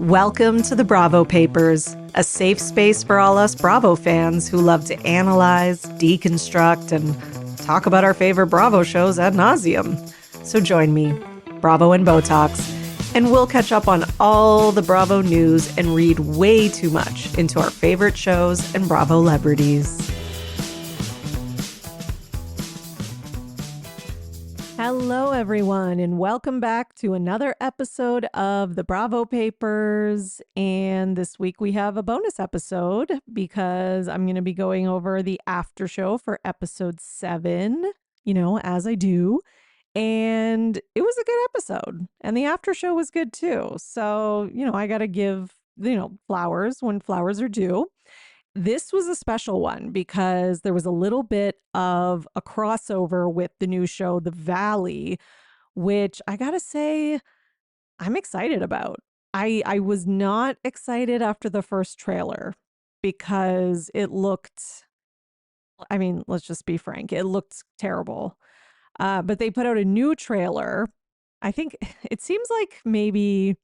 Welcome to the Bravo Papers, a safe space for all us Bravo fans who love to analyze, deconstruct, and talk about our favorite Bravo shows ad nauseum. So join me, Bravo and Botox, and we'll catch up on all the Bravo news and read way too much into our favorite shows and Bravo celebrities. Hello, everyone, and welcome back to another episode of the Bravo Papers. And this week we have a bonus episode because I'm going to be going over the after show for episode 7, as I do. And it was a good episode, and the after show was good too. So, I got to give, flowers when flowers are due. This was a special one because there was a little bit of a crossover with the new show, The Valley, which I gotta say, I'm excited about. I was not excited after the first trailer because it looked, let's just be frank, it looked terrible. But they put out a new trailer. I think it seems like maybe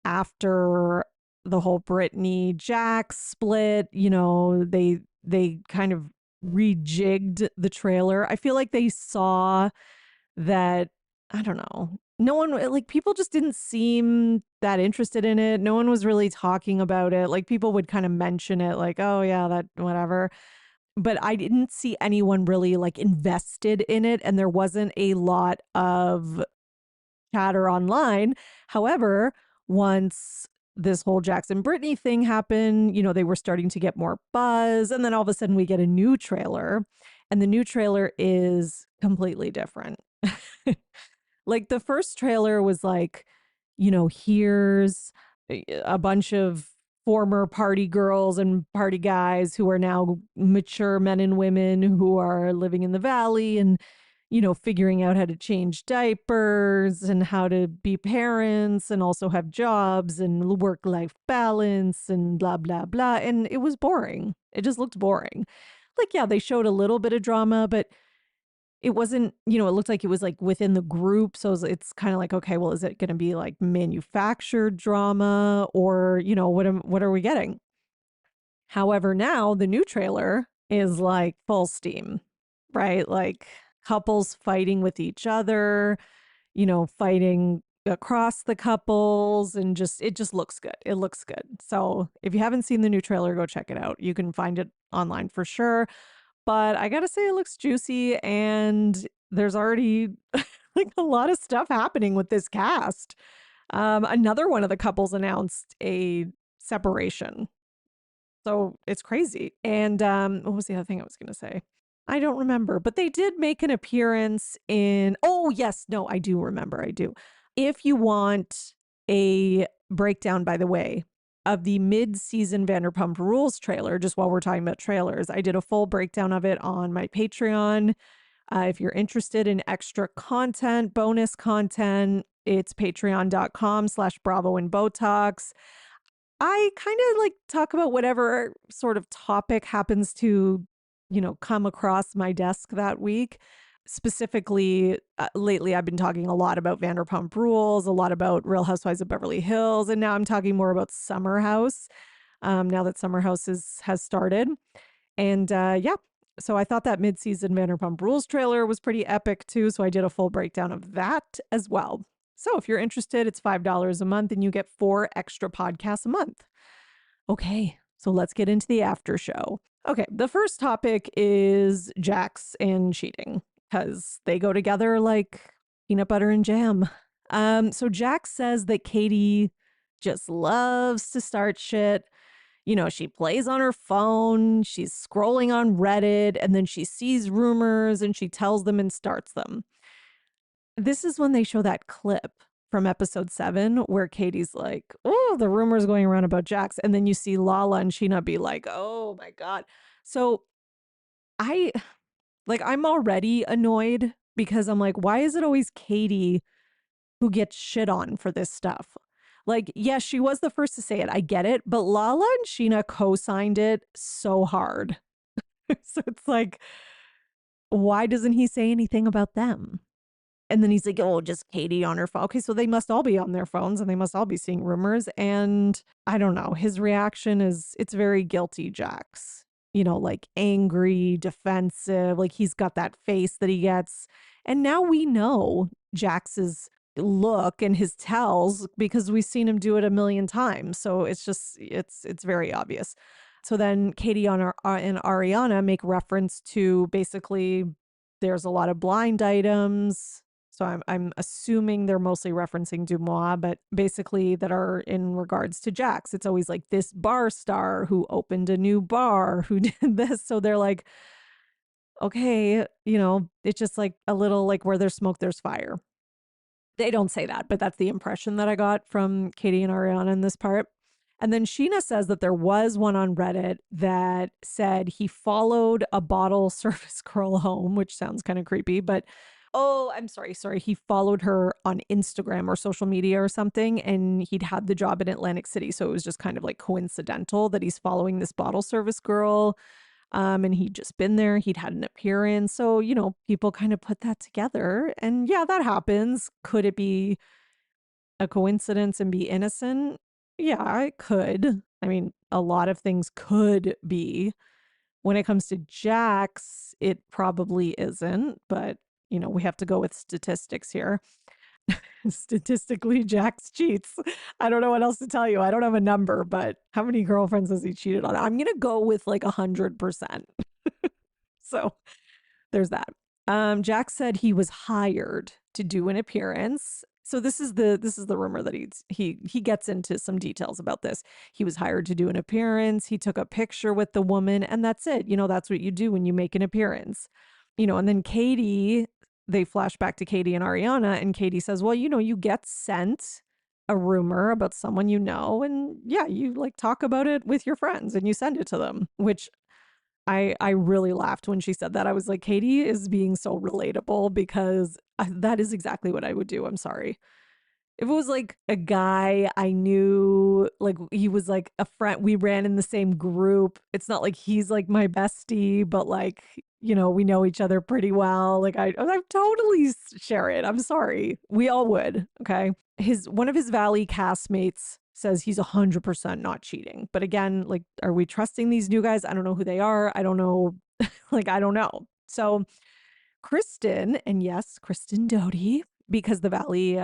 after the whole Britney Jax split, they kind of rejigged the trailer. I feel like they saw that, I don't know. No one, like, people just didn't seem that interested in it. No one was really talking about it. Like, people would kind of mention it, like, oh yeah, that whatever. But I didn't see anyone really like invested in it, and there wasn't a lot of chatter online. However, once this whole Jackson Brittany thing happened, they were starting to get more buzz. And then all of a sudden we get a new trailer, and the new trailer is completely different. Like, the first trailer was like, here's a bunch of former party girls and party guys who are now mature men and women who are living in the valley and figuring out how to change diapers and how to be parents and also have jobs and work life balance and blah, blah, blah. And it was boring. It just looked boring. Like, yeah, they showed a little bit of drama, but it wasn't, it looked like it was like within the group. So it's kind of like, okay, well, is it going to be like manufactured drama or, what are we getting? However, now the new trailer is like full steam, right? Like, couples fighting with each other, fighting across the couples, and it just looks good. It looks good. So if you haven't seen the new trailer, go check it out. You can find it online for sure. But I gotta say, it looks juicy, and there's already like a lot of stuff happening with this cast. Another one of the couples announced a separation. So it's crazy. And what was the other thing I was gonna say? I don't remember, but they did make an appearance in, oh yes, no, I do remember. I do. If you want a breakdown, by the way, of the mid-season Vanderpump Rules trailer, just while we're talking about trailers, I did a full breakdown of it on my Patreon. If you're interested in extra content, bonus content, it's patreon.com/Bravo and Botox. I kind of like talk about whatever sort of topic happens to, come across my desk that week. Specifically, lately, I've been talking a lot about Vanderpump Rules, a lot about Real Housewives of Beverly Hills, and now I'm talking more about Summer House. Now that Summer House has started, and yeah, so I thought that mid-season Vanderpump Rules trailer was pretty epic too. So I did a full breakdown of that as well. So if you're interested, it's $5 a month, and you get 4 extra podcasts a month. Okay, so let's get into the after show. Okay, the first topic is Jax and cheating, because they go together like peanut butter and jam. So Jax says that Katie just loves to start shit. She plays on her phone, she's scrolling on Reddit, and then she sees rumors and she tells them and starts them. This is when they show that clip from episode 7 where Katie's like, oh, the rumors going around about Jax. And then you see Lala and Sheena be like, oh my God. So I'm already annoyed because I'm like, why is it always Katie who gets shit on for this stuff? Like, yes, she was the first to say it. I get it. But Lala and Sheena co-signed it so hard. So it's like, why doesn't he say anything about them? And then he's like, oh, just Katie on her phone. Okay, so they must all be on their phones and they must all be seeing rumors. And I don't know. His reaction is it's very guilty, Jax. Like angry, defensive, like he's got that face that he gets. And now we know Jax's look and his tells because we've seen him do it a million times. So it's very obvious. So then Katie and Ariana make reference to basically there's a lot of blind items. So I'm assuming they're mostly referencing Dumois, but basically that are in regards to Jax. It's always like this bar star who opened a new bar, who did this. So they're like, okay, it's just like a little like where there's smoke, there's fire. They don't say that, but that's the impression that I got from Katie and Ariana in this part. And then Sheena says that there was one on Reddit that said he followed a bottle service girl home, which sounds kind of creepy, but oh, I'm sorry. He followed her on Instagram or social media or something, and he'd had the job in Atlantic City. So it was just kind of like coincidental that he's following this bottle service girl. And he'd just been there. He'd had an appearance. So, people kind of put that together. And yeah, that happens. Could it be a coincidence and be innocent? Yeah, it could. I mean, a lot of things could be. When it comes to Jax, it probably isn't, but we have to go with statistics here. Statistically, Jax cheats. I don't know what else to tell you. I don't have a number, but how many girlfriends has he cheated on? I'm gonna go with like 100%. So there's that. Jack said he was hired to do an appearance. So this is the rumor that he gets into some details about this. He was hired to do an appearance. He took a picture with the woman, and that's it. That's what you do when you make an appearance. And then they flash back to Katie and Ariana, and Katie says, well, you get sent a rumor about someone and yeah, you like talk about it with your friends and you send it to them, which I really laughed when she said that. I was like, Katie is being so relatable because that is exactly what I would do. I'm sorry. If it was like a guy I knew, like he was like a friend, we ran in the same group. It's not like he's like my bestie, but like, we know each other pretty well. Like I totally share it. I'm sorry. We all would. Okay. One of his Valley castmates says he's 100% not cheating. But again, like, are we trusting these new guys? I don't know who they are. I don't know. Like, I don't know. So Kristen, and yes, Kristen Doty, because the Valley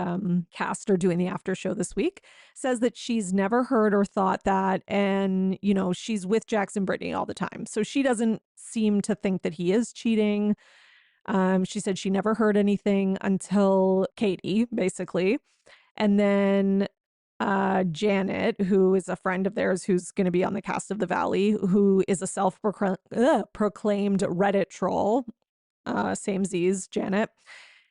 cast are doing the after show this week, says that she's never heard or thought that. And, she's with Jackson Brittany all the time. So she doesn't seem to think that he is cheating. She said she never heard anything until Katie, basically. And then Janet, who is a friend of theirs who's going to be on the cast of The Valley, who is a self-proclaimed Reddit troll, same Z's, Janet.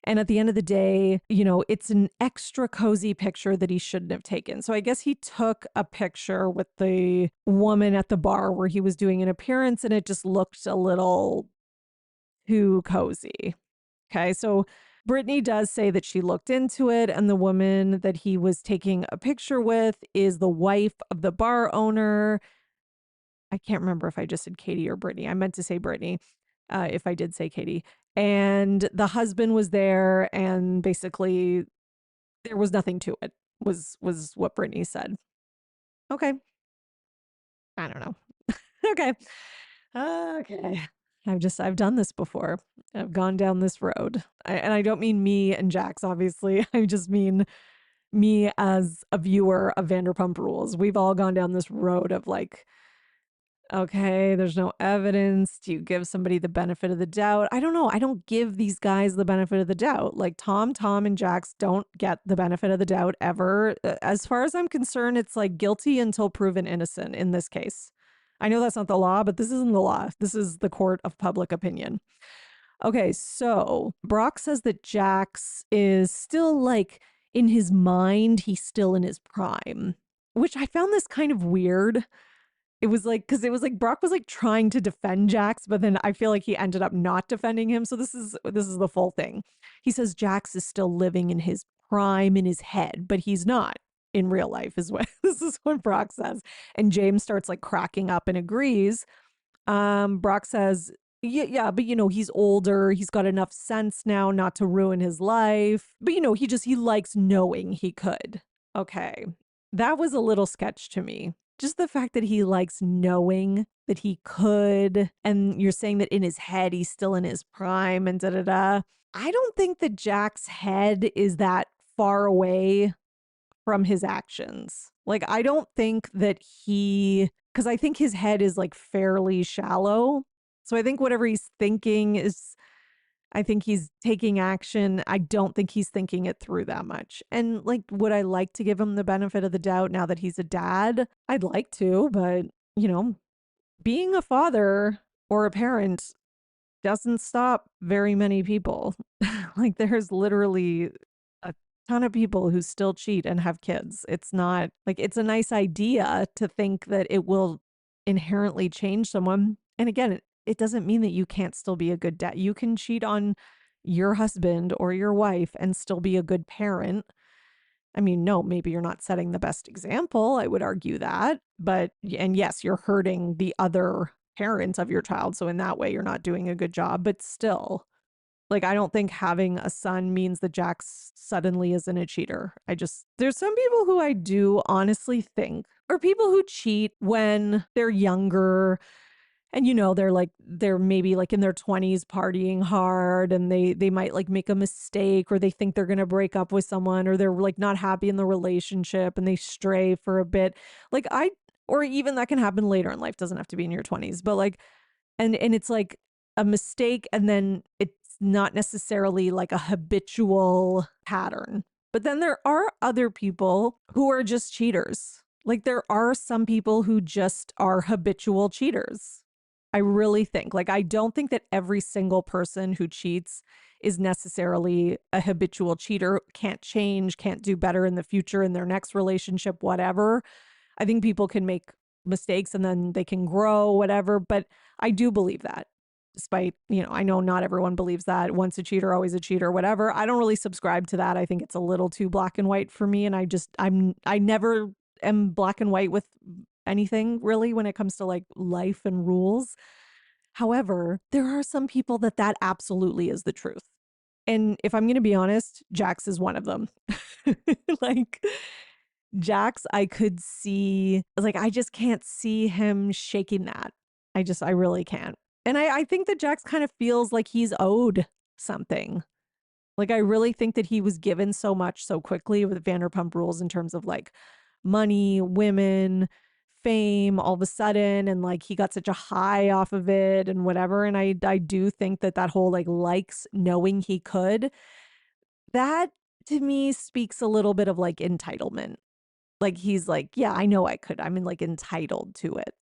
And at the end of the day, it's an extra cozy picture that he shouldn't have taken. So I guess he took a picture with the woman at the bar where he was doing an appearance and it just looked a little too cozy. Okay, so Brittany does say that she looked into it, and the woman that he was taking a picture with is the wife of the bar owner. I can't remember if I just said Katie or Brittany. I meant to say Brittany, if I did say Katie. And the husband was there, and basically there was nothing to it, was what Brittany said. Okay. I don't know. Okay. Okay. I've done this before. I've gone down this road. And I don't mean me and Jax, obviously. I just mean me as a viewer of Vanderpump Rules. We've all gone down this road of like, okay, there's no evidence. Do you give somebody the benefit of the doubt? I don't know. I don't give these guys the benefit of the doubt. Like Tom, and Jax don't get the benefit of the doubt ever. As far as I'm concerned, it's like guilty until proven innocent in this case. I know that's not the law, but this isn't the law. This is the court of public opinion. Okay, so Brock says that Jax is still like in his mind, he's still in his prime, which I found this kind of weird. It was like, because it was like Brock was like trying to defend Jax, but then I feel like he ended up not defending him. So this is the full thing. He says Jax is still living in his prime in his head, but he's not in real life is what this is what Brock says. And James starts like cracking up and agrees. Brock says, yeah, but he's older. He's got enough sense now not to ruin his life. But he likes knowing he could. Okay. That was a little sketch to me. Just the fact that he likes knowing that he could, and you're saying that in his head he's still in his prime and da da da. I don't think that Jack's head is that far away from his actions. Like, I don't think that because I think his head is like fairly shallow. So I think whatever he's thinking is, I think he's taking action. I don't think he's thinking it through that much. And like, would I like to give him the benefit of the doubt now that he's a dad? I'd like to, but you know, being a father or a parent doesn't stop very many people. Like there's literally a ton of people who still cheat and have kids. It's not like it's a nice idea to think that it will inherently change someone. And again, it doesn't mean that you can't still be a good dad. You can cheat on your husband or your wife and still be a good parent. I mean, no, maybe you're not setting the best example. I would argue that. But, and yes, you're hurting the other parents of your child. So in that way, you're not doing a good job. But still, like, I don't think having a son means that Jax suddenly isn't a cheater. There's some people who I do honestly think are people who cheat when they're younger and they're maybe like in their 20s partying hard and they might like make a mistake or they think they're going to break up with someone or they're like not happy in the relationship and they stray for a bit. Like or even that can happen later in life, doesn't have to be in your 20s, but like and it's like a mistake and then it's not necessarily like a habitual pattern. But then there are other people who are just cheaters. Like there are some people who just are habitual cheaters. I really think. Like, I don't think that every single person who cheats is necessarily a habitual cheater, can't change, can't do better in the future, in their next relationship, whatever. I think people can make mistakes and then they can grow, whatever. But I do believe that. Despite, I know not everyone believes that. Once a cheater, always a cheater, whatever. I don't really subscribe to that. I think it's a little too black and white for me. And I never am black and white with anything really when it comes to like life and rules. However, there are some people that absolutely is the truth. And if I'm going to be honest, Jax is one of them. Like Jax, I could see, like, I just can't see him shaking that. I really can't. And I think that Jax kind of feels like he's owed something. Like, I really think that he was given so much so quickly with Vanderpump Rules in terms of like money, women, fame all of a sudden. And like he got such a high off of it and whatever. And I do think that whole like likes knowing he could, that to me speaks a little bit of like entitlement. Like he's like, yeah, I know I could. I'm like entitled to it,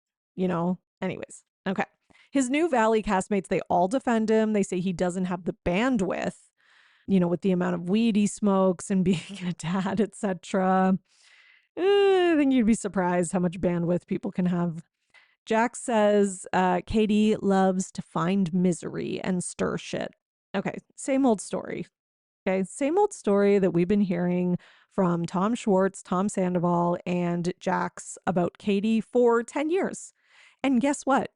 Anyways, okay. His new Valley castmates, they all defend him. They say he doesn't have the bandwidth, with the amount of weed he smokes and being a dad, etc. I think you'd be surprised how much bandwidth people can have. Jack says Katie loves to find misery and stir shit. Okay, same old story. Okay, same old story that we've been hearing from Tom Schwartz, Tom Sandoval, and Jax about Katie for 10 years. And guess what?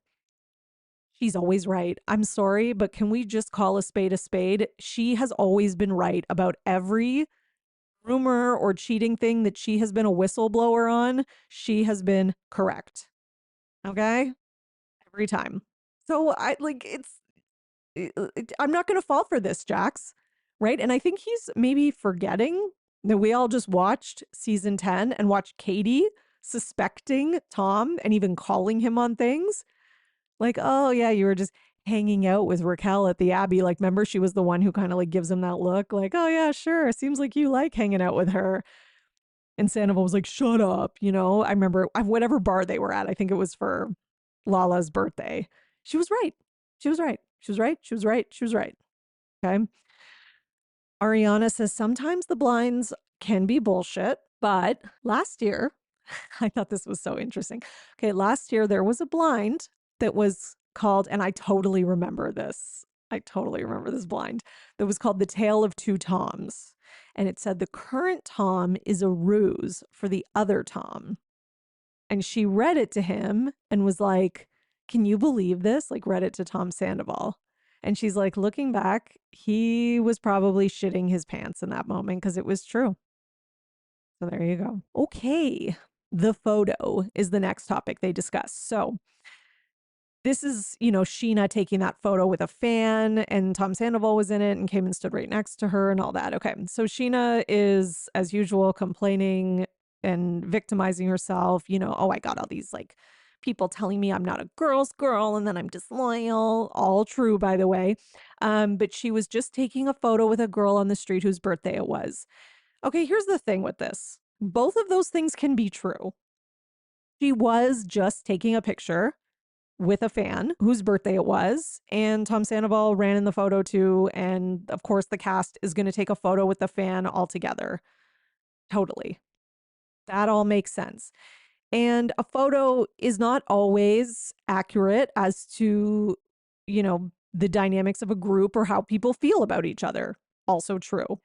She's always right. I'm sorry, but can we just call a spade a spade? She has always been right about every rumor or cheating thing that she has been a whistleblower on. She has been correct. Okay? Every time. So I'm not going to fall for this, Jax. Right? And I think he's maybe forgetting that we all just watched season 10 and watched Katie suspecting Tom and even calling him on things. Like, oh yeah, you were just hanging out with Raquel at the Abbey. Like, remember she was the one who kind of like gives him that look like, oh yeah, sure. Seems like you like hanging out with her. And Sandoval was like, shut up. I remember whatever bar they were at. I think it was for Lala's birthday. She was right. She was right. She was right. She was right. She was right. Okay. Ariana says sometimes the blinds can be bullshit, but last year, I thought this was so interesting. Okay, last year there was a blind that was called, and I totally remember this. I totally remember this blind that was called The Tale of Two Toms. And it said the current Tom is a ruse for the other Tom. And she read it to him and was like, can you believe this? Like, read it to Tom Sandoval. And she's like, looking back, he was probably shitting his pants in that moment because it was true. So there you go. Okay. The photo is the next topic they discuss. So this is, Sheena taking that photo with a fan, and Tom Sandoval was in it and came and stood right next to her and all that. Okay. So Sheena is, as usual, complaining and victimizing herself. Oh, I got all these like people telling me I'm not a girl's girl and then I'm disloyal. All true, by the way. But she was just taking a photo with a girl on the street whose birthday it was. Okay. Here's the thing with this, both of those things can be true. She was just taking a picture with a fan whose birthday it was, and Tom Sandoval ran in the photo too. And of course, the cast is going to take a photo with the fan all together. Totally. That all makes sense. And a photo is not always accurate as to, the dynamics of a group or how people feel about each other. Also true.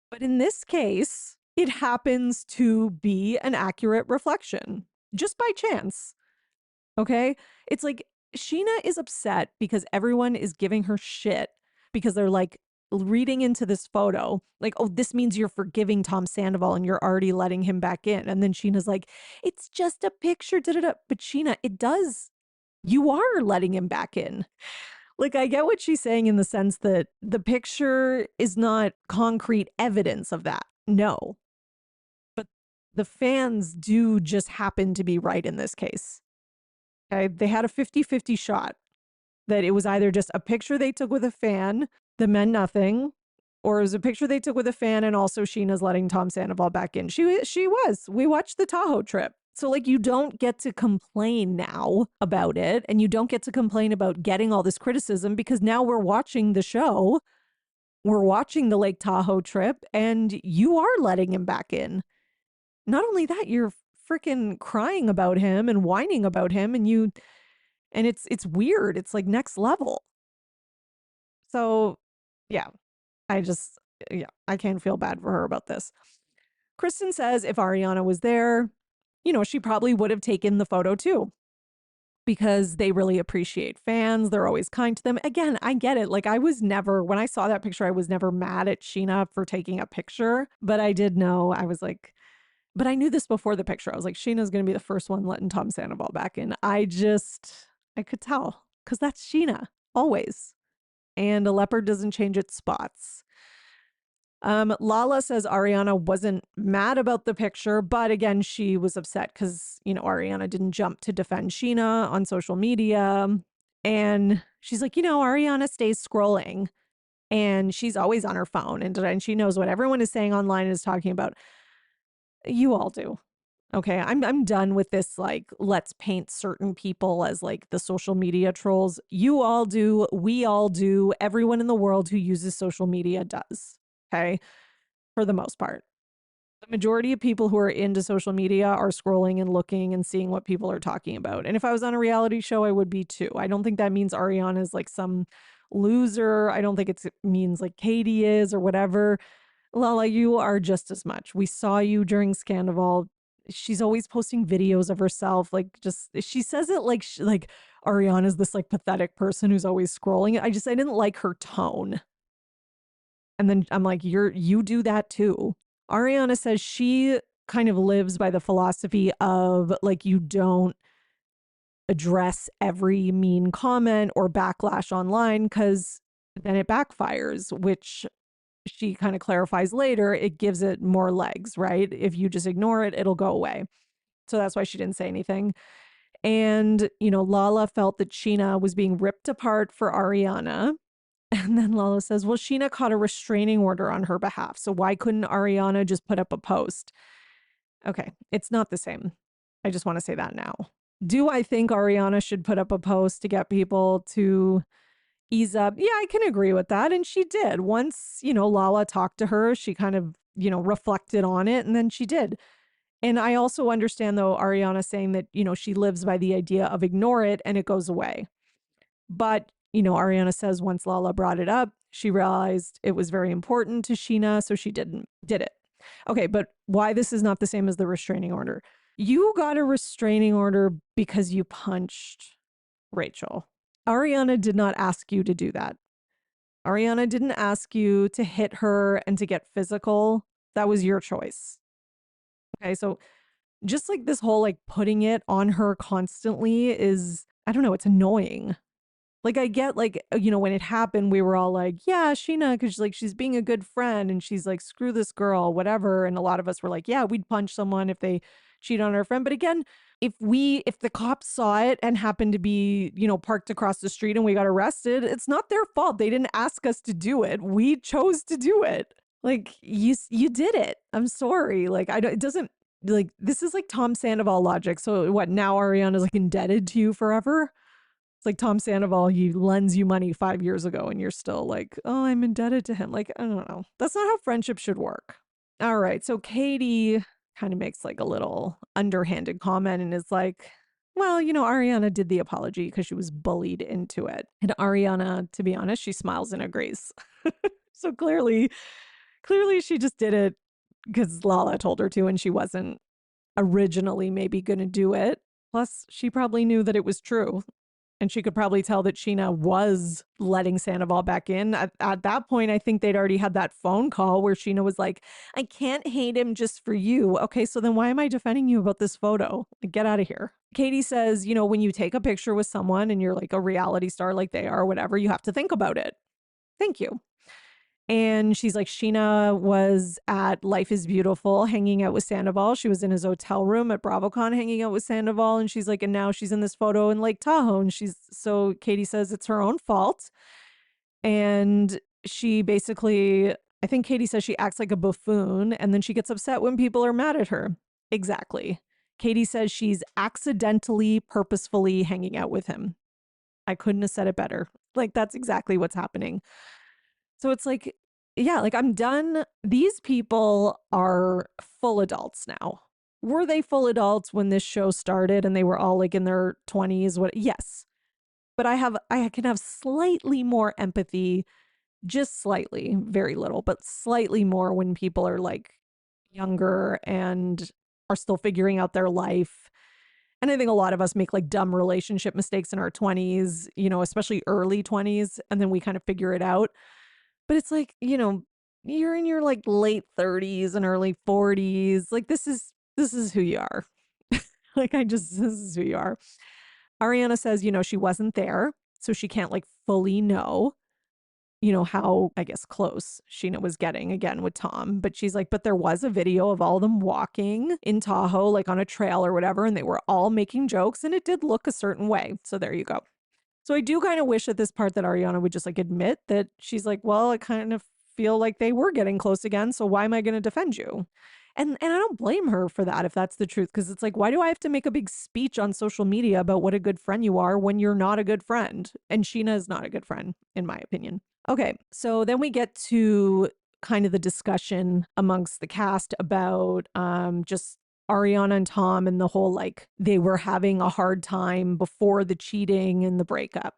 But in this case, it happens to be an accurate reflection just by chance. Okay. It's like Sheena is upset because everyone is giving her shit because they're like reading into this photo, like, oh, this means you're forgiving Tom Sandoval and you're already letting him back in. And then Sheena's like, it's just a picture. Da, da, da. But Sheena, it does. You are letting him back in. Like, I get what she's saying in the sense that the picture is not concrete evidence of that. No. But the fans do just happen to be right in this case. Okay. They had a 50-50 shot that it was either just a picture they took with a fan that meant nothing, or it was a picture they took with a fan and also Sheena's letting Tom Sandoval back in. She was. We watched the Tahoe trip. So like, you don't get to complain now about it, and you don't get to complain about getting all this criticism because now we're watching the show. We're watching the Lake Tahoe trip and you are letting him back in. Not only that, you're freaking crying about him and whining about him, and it's weird. It's like next level. So yeah, I can't feel bad for her about this. Kristen says if Ariana was there, she probably would have taken the photo too, because they really appreciate fans. They're always kind to them. Again, I get it. Like, when I saw that picture, I was never mad at Sheena for taking a picture, but I did know, I was like, but I knew this before the picture. I was like, Sheena's going to be the first one letting Tom Sandoval back in. I could tell because that's Sheena always. And a leopard doesn't change its spots. Lala says Ariana wasn't mad about the picture, but again, she was upset because, Ariana didn't jump to defend Sheena on social media. And she's like, Ariana stays scrolling and she's always on her phone and she knows what everyone is saying online and is talking about. You all do. Okay, I'm done with this, like, let's paint certain people as like the social media trolls. You all do, we all do, everyone in the world who uses social media does. Okay, for the most part. The majority of people who are into social media are scrolling and looking and seeing what people are talking about. And if I was on a reality show, I would be too. I don't think that means Ariana is like some loser. I don't think it means like Katie is or whatever. Lala, you are just as much. We saw you during Scandival. She's always posting videos of herself. Like, just, she says it like, like Ariana's this like pathetic person who's always scrolling. I didn't like her tone. And then I'm like, you do that too. Ariana says she kind of lives by the philosophy of like, you don't address every mean comment or backlash online because then it backfires, which she kind of clarifies later, it gives it more legs, right? If you just ignore it, it'll go away. So that's why she didn't say anything. And, Lala felt that Sheena was being ripped apart for Ariana. And then Lala says, well, Sheena caught a restraining order on her behalf. So why couldn't Ariana just put up a post? Okay, it's not the same. I just want to say that now. Do I think Ariana should put up a post to get people to ease up? Yeah, I can agree with that. And she did. Once, Lala talked to her, she kind of, reflected on it, and then she did. And I also understand, though, Ariana saying that, she lives by the idea of ignore it and it goes away. But, Ariana says once Lala brought it up, she realized it was very important to Sheena, so she did it. Okay, but why this is not the same as the restraining order? You got a restraining order because you punched Rachel. Ariana did not ask you to do that. Ariana didn't ask you to hit her and to get physical. That was your choice. Okay, so just like this whole like putting it on her constantly is, I don't know, it's annoying. Like I get like, when it happened, we were all like, yeah, Sheena, because like she's being a good friend and she's like, screw this girl, whatever. And a lot of us were like, yeah, we'd punch someone if they cheat on our friend. But again, if the cops saw it and happened to be, parked across the street and we got arrested, it's not their fault. They didn't ask us to do it. We chose to do it. Like you did it. I'm sorry. Like I don't, it doesn't like this is like Tom Sandoval logic. So what now Ariana's like indebted to you forever? It's like Tom Sandoval, he lends you money 5 years ago and you're still like, oh, I'm indebted to him. Like, I don't know. That's not how friendship should work. All right. So Katie kind of makes like a little underhanded comment and is like, well, Ariana did the apology because she was bullied into it. And Ariana, to be honest, she smiles and agrees. So clearly she just did it because Lala told her to and she wasn't originally maybe going to do it. Plus, she probably knew that it was true. And she could probably tell that Sheena was letting Sandoval back in. At that point, I think they'd already had that phone call where Sheena was like, I can't hate him just for you. Okay, so then why am I defending you about this photo? Like, get out of here. Katie says, when you take a picture with someone and you're like a reality star like they are, or whatever, you have to think about it. Thank you. And she's like, Sheena was at Life is Beautiful hanging out with Sandoval. She was in his hotel room at BravoCon hanging out with Sandoval. And she's like, and now she's in this photo in Lake Tahoe. And so Katie says it's her own fault. And she basically, I think Katie says she acts like a buffoon. And then she gets upset when people are mad at her. Exactly. Katie says she's accidentally, purposefully hanging out with him. I couldn't have said it better. Like, that's exactly what's happening. So it's like, yeah, like I'm done. These people are full adults now. Were they full adults when this show started and they were all like in their 20s? What? Yes. But I can have slightly more empathy, just slightly, very little, but slightly more when people are like younger and are still figuring out their life. And I think a lot of us make like dumb relationship mistakes in our 20s, especially early 20s, and then we kind of figure it out. But it's like, you're in your like late 30s and early 40s. Like this is who you are. This is who you are. Ariana says, she wasn't there, so she can't like fully know, how I guess close Sheena was getting again with Tom. But she's like, but there was a video of all them walking in Tahoe, like on a trail or whatever, and they were all making jokes and it did look a certain way. So there you go. So I do kind of wish at this part that Ariana would just like admit that she's like, well, I kind of feel like they were getting close again. So why am I going to defend you? And I don't blame her for that if that's the truth. Because it's like, why do I have to make a big speech on social media about what a good friend you are when you're not a good friend? And Sheena is not a good friend, in my opinion. Okay, so then we get to kind of the discussion amongst the cast about just Ariana and Tom and the whole like they were having a hard time before the cheating and the breakup.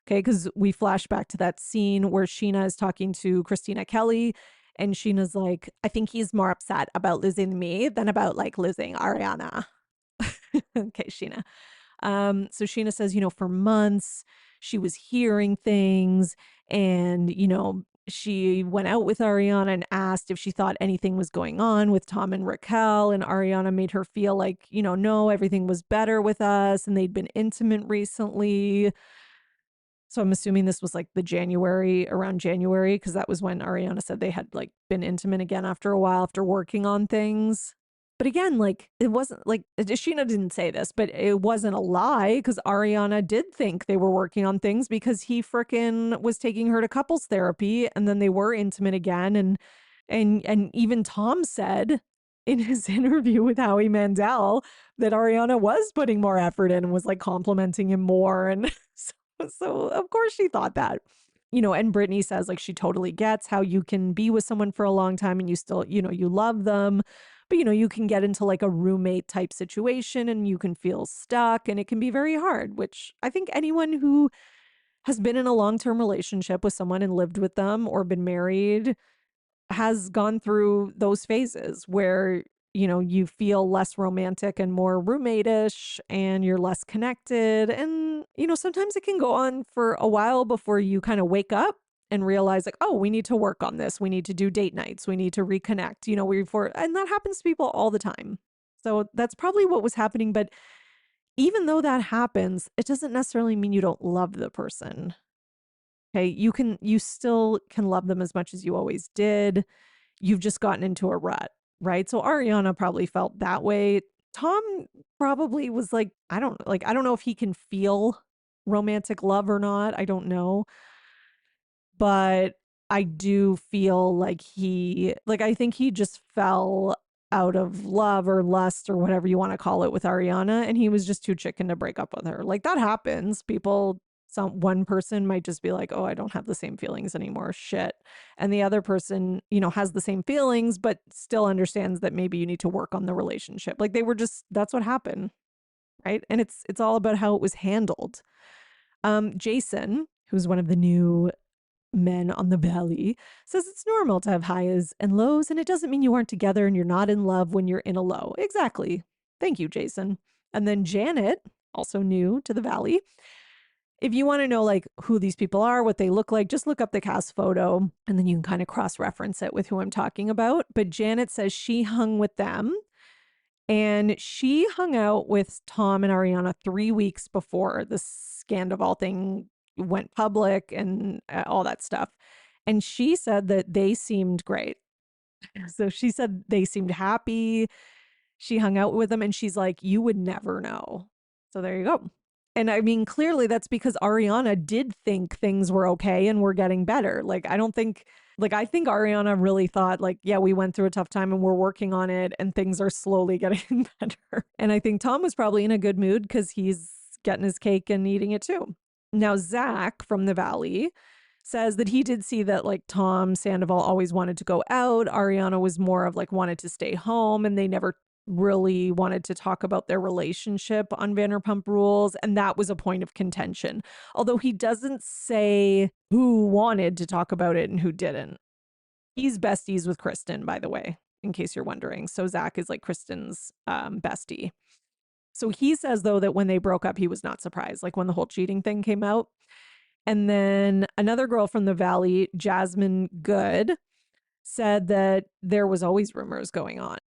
Okay, because we flash back to that scene where Sheena is talking to Christina Kelly, and Sheena's like, I think he's more upset about losing me than about like losing Ariana. Okay, Sheena. So Sheena says, for months she was hearing things and, she went out with Ariana and asked if she thought anything was going on with Tom and Raquel. And Ariana made her feel like, no, everything was better with us and they'd been intimate recently. So I'm assuming this was like around January, because that was when Ariana said they had like been intimate again after a while after working on things. But again, like it wasn't like Sheena didn't say this, but it wasn't a lie because Ariana did think they were working on things because he frickin' was taking her to couples therapy and then they were intimate again. And even Tom said in his interview with Howie Mandel that Ariana was putting more effort in and was like complimenting him more. And so of course she thought that. And Brittany says like she totally gets how you can be with someone for a long time and you still, you love them. But, you can get into like a roommate type situation and you can feel stuck and it can be very hard, which I think anyone who has been in a long-term relationship with someone and lived with them or been married has gone through those phases where you feel less romantic and more roommate-ish and you're less connected. And, sometimes it can go on for a while before you kind of wake up and realize like, oh, we need to work on this. We need to do date nights. We need to reconnect, and that happens to people all the time. So that's probably what was happening. But even though that happens, it doesn't necessarily mean you don't love the person. Okay. You still can love them as much as you always did. You've just gotten into a rut, right? So Ariana probably felt that way. Tom probably was like, I don't know if he can feel romantic love or not. I don't know. But I do feel like I think he just fell out of love or lust or whatever you want to call it with Ariana. And he was just too chicken to break up with her. Like that happens. One person might just be like, oh, I don't have the same feelings anymore. Shit. And the other person, has the same feelings, but still understands that maybe you need to work on the relationship. Like that's what happened. Right. And it's all about how it was handled. Jason, who's one of the new men on the valley, says it's normal to have highs and lows, and it doesn't mean you aren't together and you're not in love when you're in a low. Exactly. Thank you, Jason. And then Janet, also new to the valley. If you want to know like who these people are, what they look like, just look up the cast photo and then you can kind of cross-reference it with who I'm talking about. But Janet says she hung with them and she hung out with Tom and Ariana 3 weeks before the Scandival thing went public and all that stuff. And she said that they seemed great. So she said they seemed happy. She hung out with them and she's like, you would never know. So there you go. And I mean, clearly that's because Ariana did think things were okay and were getting better. I think Ariana really thought like, yeah, we went through a tough time and we're working on it and things are slowly getting better. And I think Tom was probably in a good mood because he's getting his cake and eating it too. Now, Zach from the Valley says that he did see that like Tom Sandoval always wanted to go out. Ariana was more of like wanted to stay home and they never really wanted to talk about their relationship on Vanderpump Rules. And that was a point of contention. Although he doesn't say who wanted to talk about it and who didn't. He's besties with Kristen, by the way, in case you're wondering. So Zach is like Kristen's bestie. So he says, though, that when they broke up, he was not surprised, like when the whole cheating thing came out. And then another girl from the Valley, Jasmine Good, said that there was always rumors going on.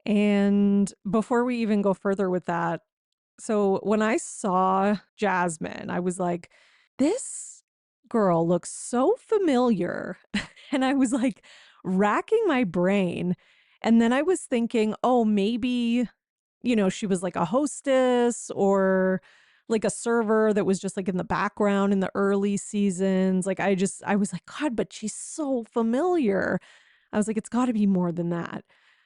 And before we even go further with that, so when I saw Jasmine, I was like, this girl looks so familiar. And I was like racking my brain. And then I was thinking, oh, maybe, she was like a hostess or like a server that was just like in the background in the early seasons. I was like, God, but she's so familiar. I was like, it's got to be more than that.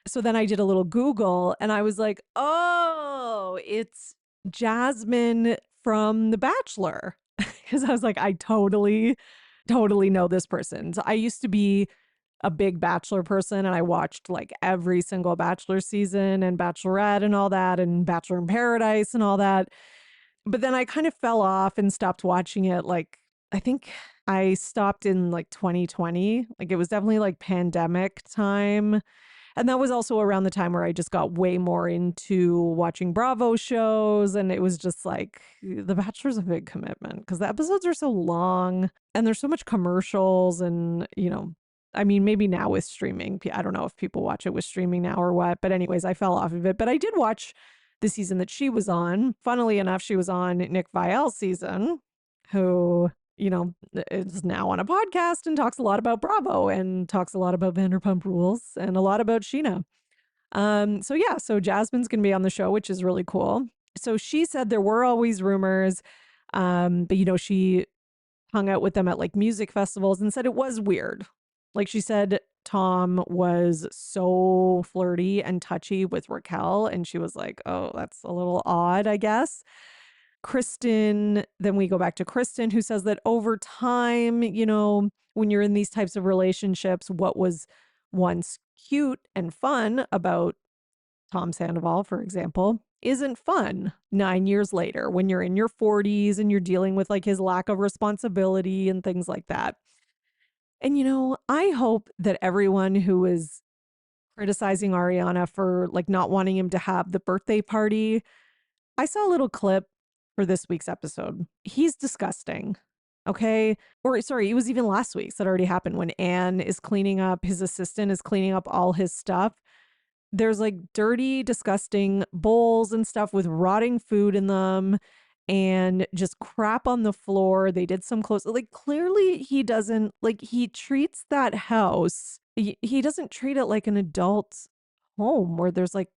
So then I did a little Google and I was like, oh, it's Jasmine from The Bachelor. Because I was like, I totally, totally know this person. So I used to be a big Bachelor person and I watched like every single Bachelor season and Bachelorette and all that and Bachelor in Paradise and all that. But then I kind of fell off and stopped watching it. Like, I think I stopped in like 2020. Like, it was definitely like pandemic time. And that was also around the time where I just got way more into watching Bravo shows. And it was just like, The Bachelor's a big commitment because the episodes are so long and there's so much commercials. And, I mean, maybe now with streaming, I don't know if people watch it with streaming now or what. But, anyways, I fell off of it. But I did watch the season that she was on. Funnily enough, she was on Nick Viall's season, who is now on a podcast and talks a lot about Bravo and talks a lot about Vanderpump Rules and a lot about Sheena. So Jasmine's going to be on the show, which is really cool. So she said there were always rumors, but she hung out with them at like music festivals and said it was weird. Like she said, Tom was so flirty and touchy with Raquel, and she was like, oh, that's a little odd, I guess. Kristen, then we go back to Kristen, who says that over time, when you're in these types of relationships, what was once cute and fun about Tom Sandoval, for example, isn't fun 9 years later when you're in your 40s and you're dealing with like his lack of responsibility and things like that. And, I hope that everyone who is criticizing Ariana for like not wanting him to have the birthday party. I saw a little clip for this week's episode. He's disgusting. Okay. Or sorry, it was even last week's that already happened when Anne is cleaning up, his assistant is cleaning up all his stuff. There's like dirty, disgusting bowls and stuff with rotting food in them and just crap on the floor. They did some clothes. Like clearly he doesn't like he treats that house. He doesn't treat it like an adult home where there's like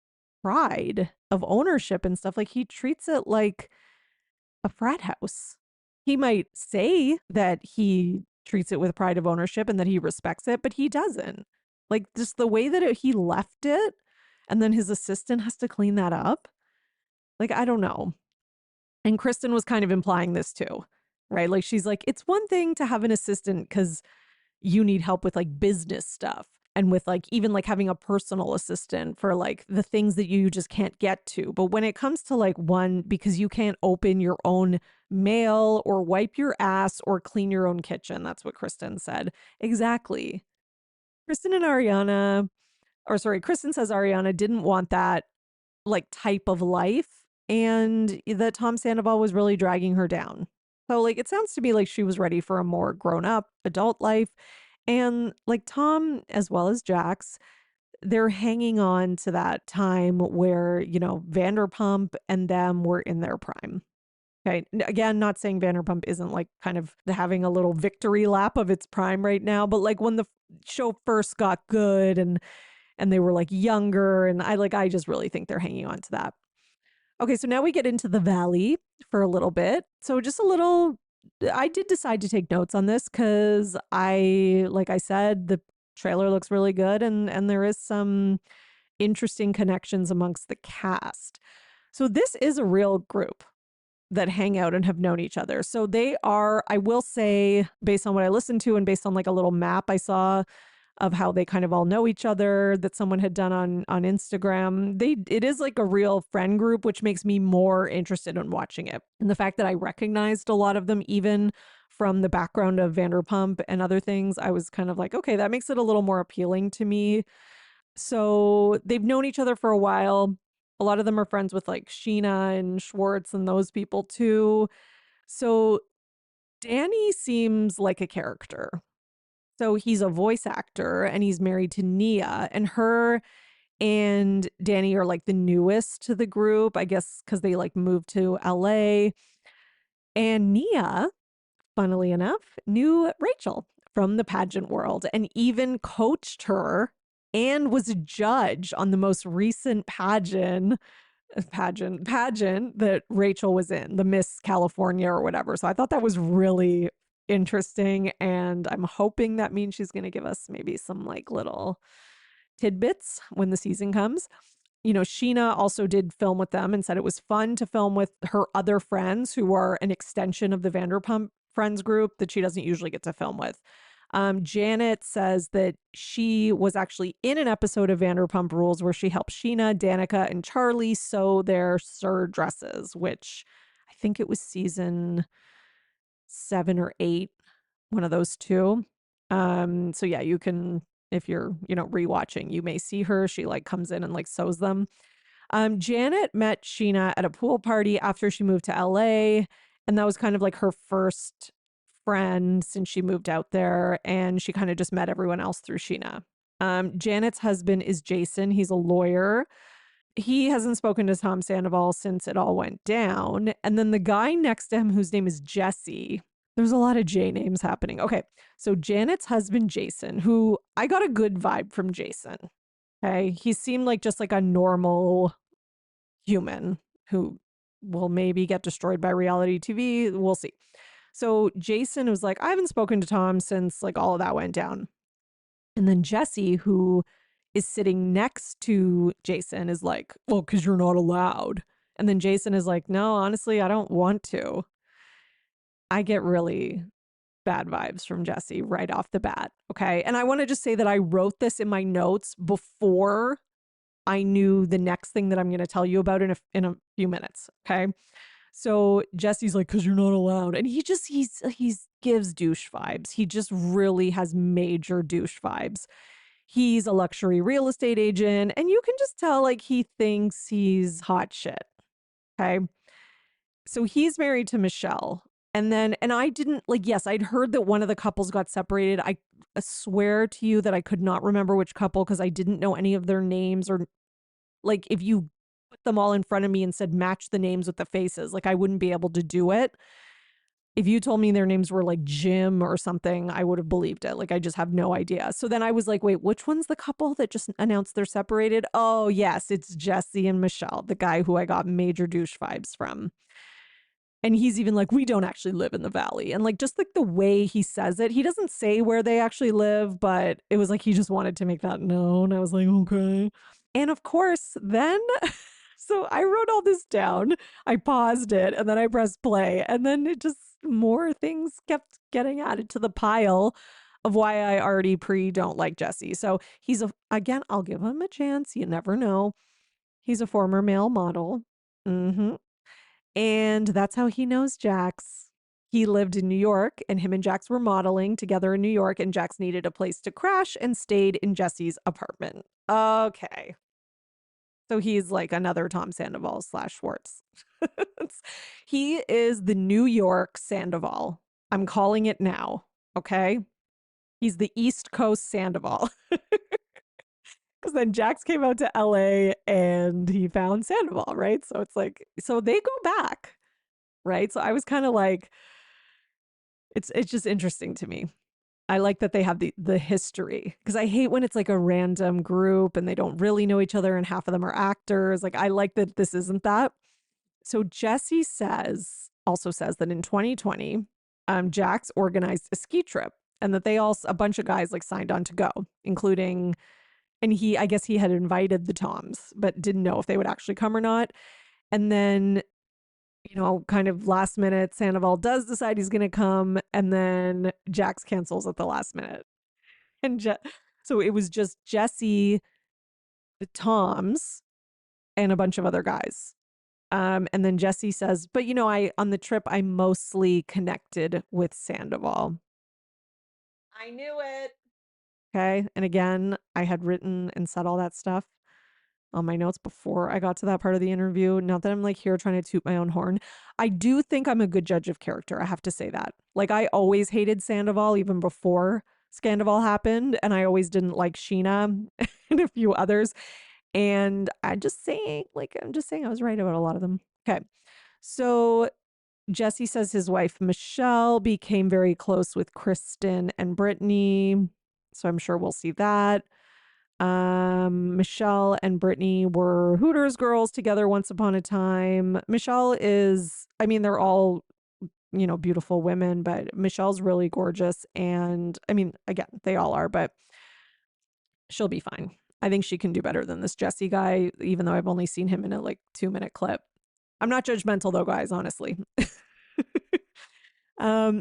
pride of ownership and stuff. Like he treats it like a frat house. He might say that he treats it with pride of ownership and that he respects it, but he doesn't. Like just the way that he left it and then his assistant has to clean that up. Like, I don't know. And Kristen was kind of implying this too, right? Like, she's like, it's one thing to have an assistant because you need help with like business stuff and with like even like having a personal assistant for like the things that you just can't get to. But when it comes to like one, because you can't open your own mail or wipe your ass or clean your own kitchen, that's what Kristen said. Exactly. Kristen and Ariana, or sorry, Kristen says Ariana didn't want that like type of life and that Tom Sandoval was really dragging her down. So like it sounds to me like she was ready for a more grown up adult life. And like Tom as well as Jax, they're hanging on to that time where, you know, Vanderpump and them were in their prime. Okay. Again, not saying Vanderpump isn't like kind of having a little victory lap of its prime right now, but like when the show first got good and they were like younger and I just really think they're hanging on to that. Okay, so now we get into the valley for a little bit. So just a little I did decide to take notes on this cuz like I said the trailer looks really good and there is some interesting connections amongst the cast. So this is a real group that hang out and have known each other. So they are, I will say, based on what I listened to and based on like a little map I saw of how they kind of all know each other that someone had done on Instagram. It is like a real friend group, which makes me more interested in watching it. And the fact that I recognized a lot of them even from the background of Vanderpump and other things, I was kind of like, okay, that makes it a little more appealing to me. So they've known each other for a while. A lot of them are friends with like Sheena and Schwartz and those people too. So Danny seems like a character. So he's a voice actor and he's married to Nia, and her and Danny are like the newest to the group, I guess, because they like moved to LA. And Nia, funnily enough, knew Rachel from the pageant world and even coached her and was a judge on the most recent pageant that Rachel was in, the Miss California or whatever. So I thought that was really interesting. And I'm hoping that means she's going to give us maybe some like little tidbits when the season comes. You know, Sheena also did film with them and said it was fun to film with her other friends who are an extension of the Vanderpump friends group that she doesn't usually get to film with. Janet says that she was actually in an episode of Vanderpump Rules where she helped Sheena, Danica, and Charlie sew their Sir dresses, which I think it was season 7 or 8, one of those two. So yeah, you can, if you're, you know, rewatching, you may see her. She like comes in and like sews them. Janet met Sheena at a pool party after she moved to LA. And that was kind of like her first friend since she moved out there. And she kind of just met everyone else through Sheena. Janet's husband is Jason. He's a lawyer. He hasn't spoken to Tom Sandoval since it all went down. And then the guy next to him, whose name is Jesse, there's a lot of J names happening. Okay. So Janet's husband, Jason, who I got a good vibe from Jason. Okay. He seemed like just like a normal human who will maybe get destroyed by reality TV. We'll see. So Jason was like, I haven't spoken to Tom since like all of that went down. And then Jesse, who is sitting next to Jason, is like, well, because you're not allowed. And then Jason is like, no, honestly, I don't want to. I get really bad vibes from Jesse right off the bat. Okay. And I want to just say that I wrote this in my notes before I knew the next thing that I'm going to tell you about in a few minutes. Okay. So Jesse's like, because you're not allowed. And he gives douche vibes. He just really has major douche vibes. He's a luxury real estate agent, and you can just tell like he thinks he's hot shit. Okay. So he's married to Michelle. And I didn't like, yes, I'd heard that one of the couples got separated. I swear to you that I could not remember which couple because I didn't know any of their names, or like if you put them all in front of me and said match the names with the faces, like I wouldn't be able to do it. If you told me their names were like Jim or something, I would have believed it. Like I just have no idea. So then I was like, wait, which one's the couple that just announced they're separated? Oh, yes, it's Jesse and Michelle, the guy who I got major douche vibes from. And he's even like, we don't actually live in the valley. And like, just like the way he says it, he doesn't say where they actually live, but it was like he just wanted to make that known. I was like, okay. And of course, then, so I wrote all this down. I paused it and then I pressed play. And then it just, more things kept getting added to the pile of why I already don't like Jesse. So he's again, I'll give him a chance. You never know. He's a former male model. Mm-hmm. And that's how he knows Jax. He lived in New York, and him and Jax were modeling together in New York, and Jax needed a place to crash and stayed in Jesse's apartment. Okay. So he's like another Tom Sandoval / Schwartz. He is the New York Sandoval. I'm calling it now. Okay. He's the East Coast Sandoval. Because then Jax came out to LA and he found Sandoval, right? So it's like, so they go back, right? So I was kind of like, it's just interesting to me. I like that they have the history, because I hate when it's like a random group and they don't really know each other and half of them are actors. Like I like that this isn't that. So Jesse also says that in 2020, Jax organized a ski trip and that a bunch of guys like signed on to go, including, and I guess he had invited the Toms, but didn't know if they would actually come or not. And then, kind of last minute, Sandoval does decide he's going to come, and then Jax cancels at the last minute. And so it was just Jesse, the Toms, and a bunch of other guys. And then Jesse says, but on the trip, I mostly connected with Sandoval. I knew it. Okay. And again, I had written and said all that stuff on my notes before I got to that part of the interview. Not that I'm like here trying to toot my own horn. I do think I'm a good judge of character. I have to say that. Like I always hated Sandoval even before Scandoval happened. And I always didn't like Sheena and a few others. And I'm just saying I was right about a lot of them. Okay. So Jesse says his wife, Michelle, became very close with Kristen and Brittany. So I'm sure we'll see that. Michelle and Brittany were Hooters girls together once upon a time. Michelle is, I mean, they're all, beautiful women, but Michelle's really gorgeous. And I mean, again, they all are, but she'll be fine. I think she can do better than this Jesse guy, even though I've only seen him in a like 2-minute clip. I'm not judgmental though, guys, honestly.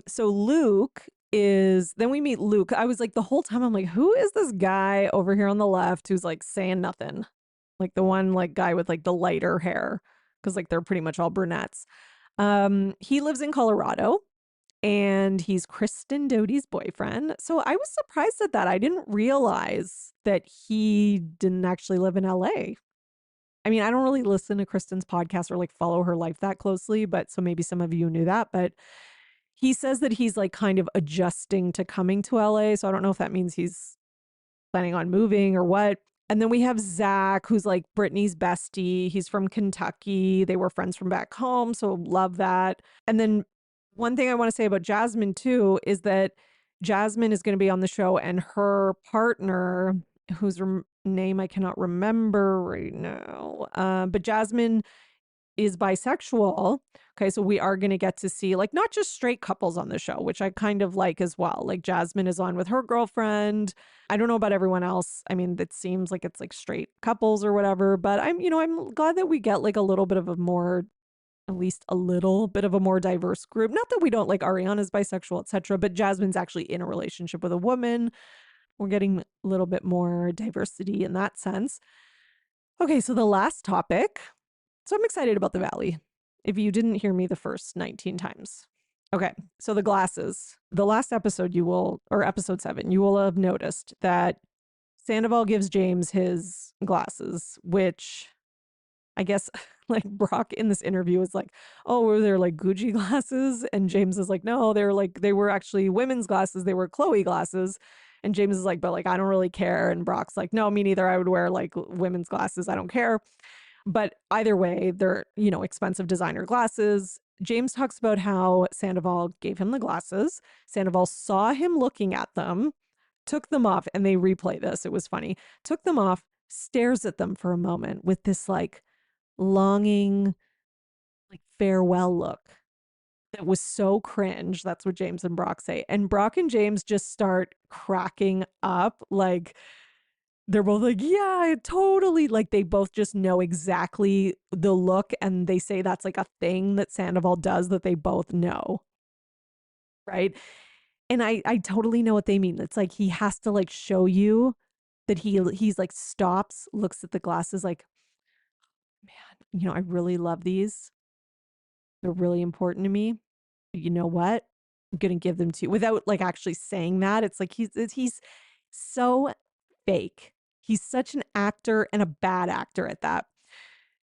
So Luke then we meet Luke. I was like, the whole time I'm like, who is this guy over here on the left who's like saying nothing? Like the one like guy with like the lighter hair, because like they're pretty much all brunettes. He lives in Colorado and he's Kristen Doty's boyfriend. So I was surprised at that. I didn't realize that he didn't actually live in LA. I mean, I don't really listen to Kristen's podcast or like follow her life that closely, but so maybe some of you knew that. But he says that he's like kind of adjusting to coming to LA. So I don't know if that means he's planning on moving or what. And then we have Zach, who's like Brittany's bestie. He's from Kentucky. They were friends from back home. So love that. And then one thing I want to say about Jasmine too is that Jasmine is going to be on the show, and her partner, whose name I cannot remember right now, but Jasmine is bisexual. Okay, so we are going to get to see like not just straight couples on the show, which I kind of like as well. Like Jasmine is on with her girlfriend. I don't know about everyone else. I mean, it seems like it's like straight couples or whatever, but I'm glad that we get like a little bit of a more, at least a little bit of a more diverse group. Not that we don't like Ariana's bisexual, etc., but Jasmine's actually in a relationship with a woman. We're getting a little bit more diversity in that sense. Okay, so the last topic. So I'm excited about the Valley, if you didn't hear me the first 19 times. Okay, so the glasses. The last episode or episode 7, you will have noticed that Sandoval gives James his glasses, which I guess like Brock in this interview is like, oh, were there like Gucci glasses? And James is like, no, they're like, they were actually women's glasses. They were Chloe glasses. And James is like, but like, I don't really care. And Brock's like, no, me neither. I would wear like women's glasses. I don't care. But either way, they're, expensive designer glasses. James talks about how Sandoval gave him the glasses. Sandoval saw him looking at them, took them off, and they replay this. It was funny. Took them off, stares at them for a moment with this like longing, like farewell look that was so cringe. That's what James and Brock say. And Brock and James just start cracking up. Like, they're both like, yeah, totally. Like, they both just know exactly the look. And they say that's like a thing that Sandoval does that they both know. Right. And I totally know what they mean. It's like he has to like show you that he's like stops, looks at the glasses like, man, I really love these. They're really important to me. You know what? I'm gonna give them to you without like actually saying that. It's like he's so fake. He's such an actor and a bad actor at that.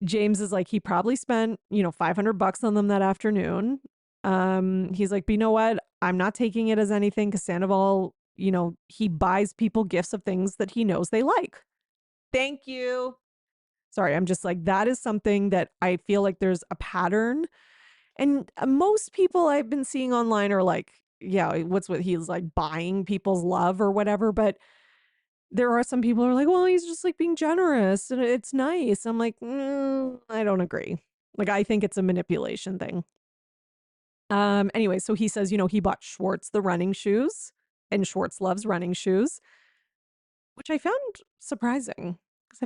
James is like, he probably spent, $500 on them that afternoon. He's like, but you know what? I'm not taking it as anything because Sandoval, he buys people gifts of things that he knows they like. Thank you. Sorry, I'm just like, that is something that I feel like there's a pattern. And most people I've been seeing online are like, yeah, what's what he's like buying people's love or whatever. But there are some people who are like, well, he's just like being generous and it's nice. I'm like, I don't agree. Like, I think it's a manipulation thing. Anyway, so he says, he bought Schwartz the running shoes, and Schwartz loves running shoes, which I found surprising because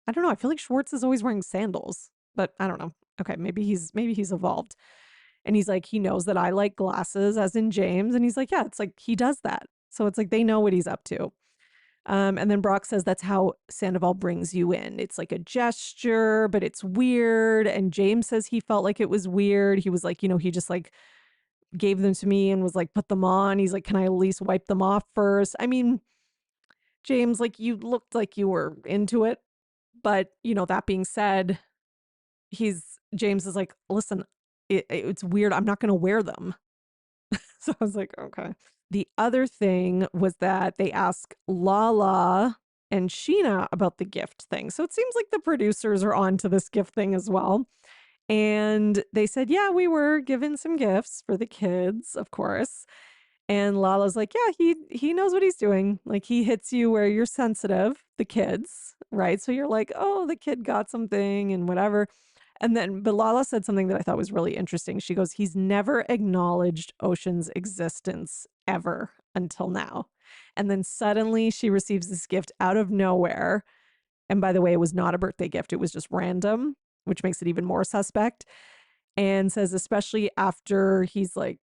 I don't know, I feel like Schwartz is always wearing sandals, but I don't know. Okay, maybe he's evolved. And he's like, he knows that I like glasses, as in James. And he's like, yeah, it's like he does that. So it's like they know what he's up to. And then Brock says that's how Sandoval brings you in. It's like a gesture, but it's weird. And James says he felt like it was weird. He was like, he just like gave them to me and was like, put them on. He's like, can I at least wipe them off first? I mean, James, like you looked like you were into it. But, that being said, James is like, listen, it's weird. I'm not going to wear them. So I was like, okay. The other thing was that they asked Lala and Sheena about the gift thing. So it seems like the producers are on to this gift thing as well. And they said, yeah, we were given some gifts for the kids, of course. And Lala's like, yeah, he knows what he's doing. Like, he hits you where you're sensitive, the kids, right? So you're like, oh, the kid got something and whatever. And then, but Lala said something that I thought was really interesting. She goes, he's never acknowledged Ocean's existence ever until now. And then suddenly she receives this gift out of nowhere. And by the way, it was not a birthday gift, it was just random, which makes it even more suspect. And says, especially after he's like,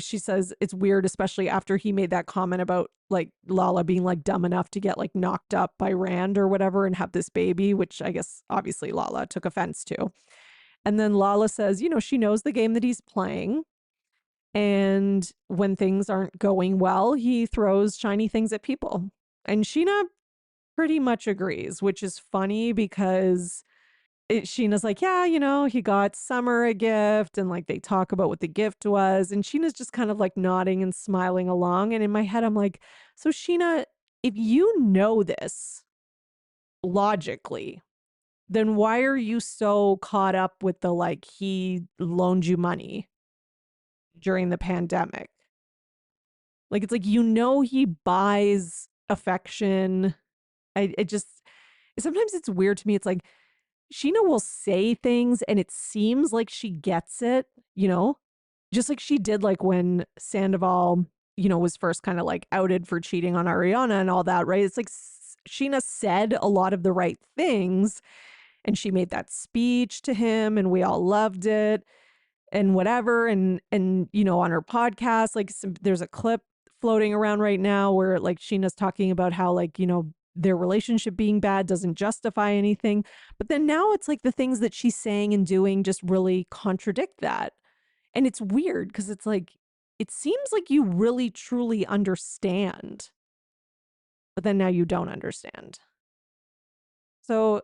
she says it's weird, especially after he made that comment about like Lala being like dumb enough to get like knocked up by Rand or whatever and have this baby, which I guess obviously Lala took offense to. And then Lala says, she knows the game that he's playing. And when things aren't going well, he throws shiny things at people. And Sheena pretty much agrees, which is funny because Sheena's like, yeah, he got Summer a gift, and like they talk about what the gift was. And Sheena's just kind of like nodding and smiling along. And in my head, I'm like, so Sheena, if you know this logically, then why are you so caught up with the like he loaned you money during the pandemic? Like, it's like, he buys affection. It just, sometimes it's weird to me. It's like, Sheena will say things and it seems like she gets it, just like she did like when Sandoval, was first kind of like outed for cheating on Ariana and all that, right? It's like Sheena said a lot of the right things and she made that speech to him and we all loved it and whatever. And on her podcast, like there's a clip floating around right now where like Sheena's talking about how like, their relationship being bad doesn't justify anything. But then now it's like the things that she's saying and doing just really contradict that. And it's weird because it's like, it seems like you really truly understand but then now you don't understand. So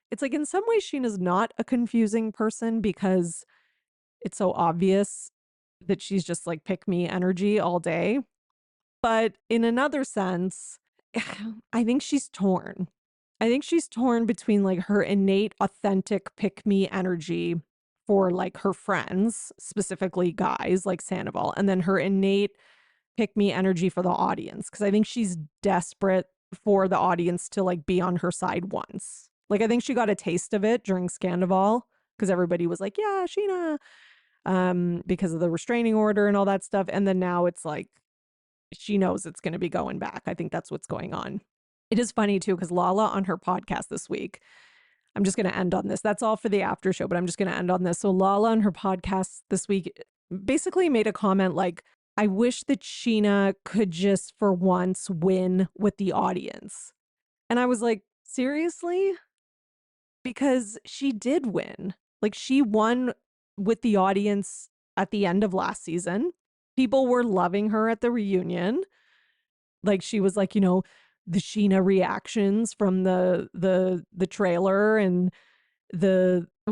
it's like in some ways Sheena's not a confusing person because it's so obvious that she's just like pick me energy all day. But in another sense, I think she's torn. I think she's torn between like her innate, authentic pick me energy for like her friends, specifically guys like Sandoval, and then her innate pick me energy for the audience. Cause I think she's desperate for the audience to like be on her side once. Like I think she got a taste of it during Scandival because everybody was like, yeah, Sheena, because of the restraining order and all that stuff. And then now it's like, she knows it's going to be going back. I think that's what's going on. It is funny too, because Lala on her podcast this week, I'm just going to end on this. That's all for the after show, but I'm just going to end on this. So Lala on her podcast this week basically made a comment like, I wish that Sheena could just for once win with the audience. And I was like, seriously? Because she did win. Like she won with the audience at the end of last season. People were loving her at the reunion. Like she was like, you know, the Sheena reactions from the trailer and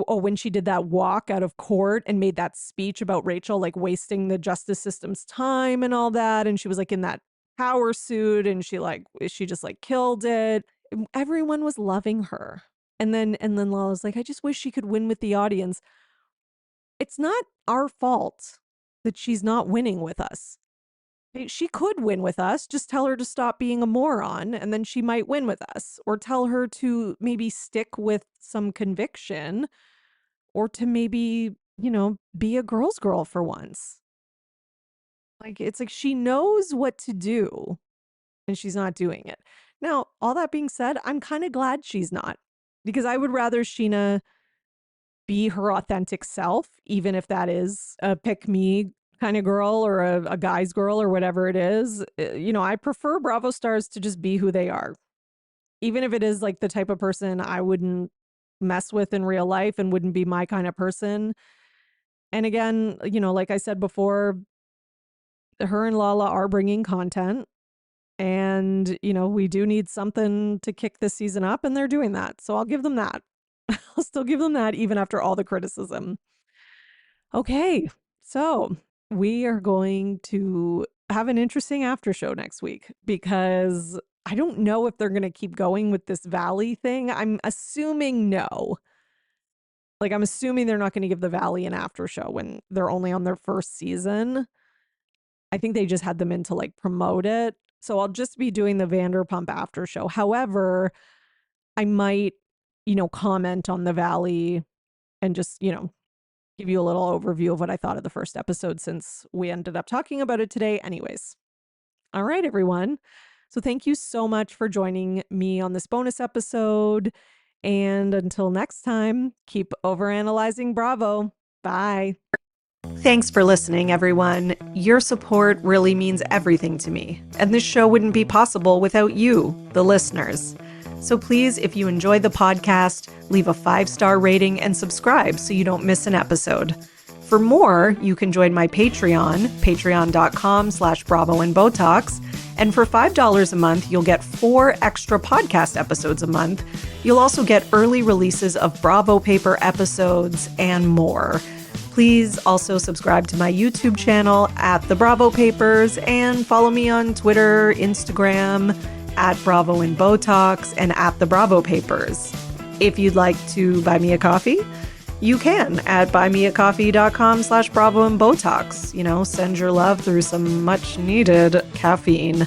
when she did that walk out of court and made that speech about Rachel like wasting the justice system's time and all that, and she was like in that power suit and she just like killed it. Everyone was loving her. And then Lala's like, I just wish she could win with the audience. It's not our fault that she's not winning with us. She could win with us. Just tell her to stop being a moron and then she might win with us. Or tell her to maybe stick with some conviction or to maybe, you know, be a girl's girl for once. Like, it's like she knows what to do and she's not doing it. Now, all that being said, I'm kind of glad she's not because I would rather Sheena be her authentic self, even if that is a pick me kind of girl or a guy's girl or whatever it is. You know, I prefer Bravo stars to just be who they are, even if it is like the type of person I wouldn't mess with in real life and wouldn't be my kind of person. And again, you know, like I said before, her and Lala are bringing content. And, you know, we do need something to kick this season up, and they're doing that. So I'll give them that. I'll still give them that even after all the criticism. Okay, so we are going to have an interesting after show next week because I don't know if they're going to keep going with this Valley thing. I'm assuming no. Like, I'm assuming they're not going to give the Valley an after show when they're only on their first season. I think they just had them in to like promote it. So I'll just be doing the Vanderpump after show. However, I might, you know, comment on the Valley and just, you know, give you a little overview of what I thought of the first episode since we ended up talking about it today anyways. All right, everyone. So thank you so much for joining me on this bonus episode. And until next time, keep overanalyzing Bravo. Bye. Thanks for listening, everyone. Your support really means everything to me, and this show wouldn't be possible without you, the listeners. So please, if you enjoyed the podcast, leave a 5-star rating and subscribe so you don't miss an episode. For more, you can join my Patreon, patreon.com/Bravo and and for $5 a month, you'll get 4 extra podcast episodes a month. You'll also get early releases of Bravo Paper episodes and more. Please also subscribe to my YouTube channel at The Bravo Papers and follow me on Twitter, Instagram, at Bravo and Botox, and at The Bravo Papers. If you'd like to buy me a coffee, you can at buymeacoffee.com/Bravo and Botox. You know, send your love through some much needed caffeine.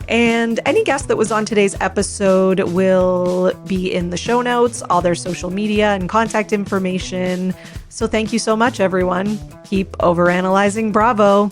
And any guest that was on today's episode will be in the show notes, all their social media and contact information. So thank you so much, everyone. Keep overanalyzing Bravo.